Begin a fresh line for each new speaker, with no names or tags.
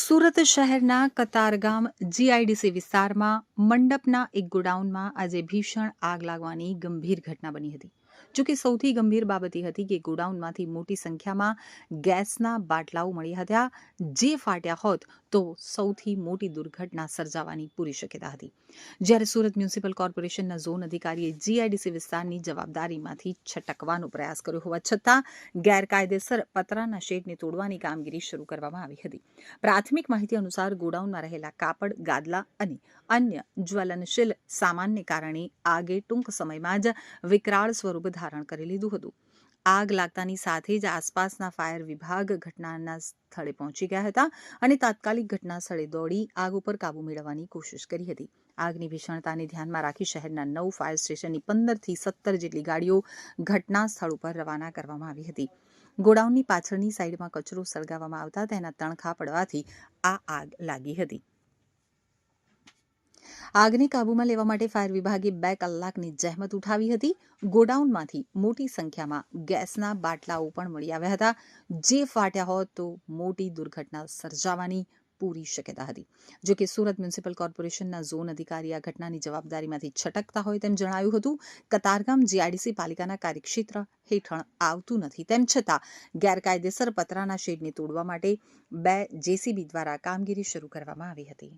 સુરત શહેરના કતારગામ જીઆઈડીસી વિસ્તારમાં મંડપના એક ગોડાઉનમાં આજે ભીષણ આગ લાગવાની ગંભીર ઘટના બની હતી. જોકે સૌથી ગંભીર બાબત એ હતી કે ગોડાઉનમાંથી મોટી સંખ્યામાં ગેસના બાટલાઓ મળ્યા હતા, જે ફાટ્યા હોત તો સૌથી મોટી દુર્ઘટના સર્જાવાની પૂરી શક્યતા હતી. જ્યારે સુરત મ્યુનિસિપલ કોર્પોરેશનના ઝોન અધિકારીએ જીઆઈડીસી વિસ્તારની જવાબદારીમાંથી છટકવાનો પ્રયાસ કર્યો હોવા છતાં ગેરકાયદેસર પતરાના શેડને તોડવાની કામગીરી શરૂ કરવામાં આવી હતી. પ્રાથમિક માહિતી અનુસાર ગોડાઉનમાં રહેલા કાપડ, ગાદલા અને અન્ય જ્વલનશીલ સામાનને કારણે આગે ટૂંક સમયમાં જ વિકરાળ સ્વરૂપ ધારણ કરી લીધું હતું. આગ લાગતાની સાથે જ આસપાસના ફાયર વિભાગ ઘટનાના સ્થળે પહોંચી ગયા હતા અને તાત્કાલિક ઘટના સ્થળે દોડી આગ ઉપર કાબુ મેળવવાની કોશિશ કરી હતી. આગની ભીષણતાને ધ્યાનમાં રાખી શહેરના 9 ફાયર સ્ટેશનની 15 થી 17 જેટલી ગાડીઓ ઘટના સ્થળ ઉપર રવાના કરવામાં આવી હતી. ગોડાઉનની પાછળની સાઈડમાં કચરો સળગાવવામાં આવતા તેના તણખા પડવાથી આ આગ લાગી હતી. આગને કાબૂમાં લેવા માટે ફાયર વિભાગે 2 કલાકની જહેમત ઉઠાવી હતી. ગોડાઉનમાંથી મોટી સંખ્યામાં ગેસના બાટલાઓ પણ મળી આવ્યા હતા, જે ફાટ્યા હોત તો મોટી દુર્ઘટના સર્જાવાની પૂરી શક્યતા હતી. જોકે સુરત મ્યુનિસિપલ કોર્પોરેશનના ઝોન અધિકારી આ ઘટનાની જવાબદારીમાંથી છટકતા હોય તેમ જણાવ્યું હતું. કતારગામ જીઆઈડીસી પાલિકાના કાર્યક્ષેત્ર હેઠળ આવતું નથી, તેમ છતાં ગેરકાયદેસર પતરાના શેડને તોડવા માટે 2 જેસીબી દ્વારા કામગીરી શરૂ કરવામાં આવી હતી.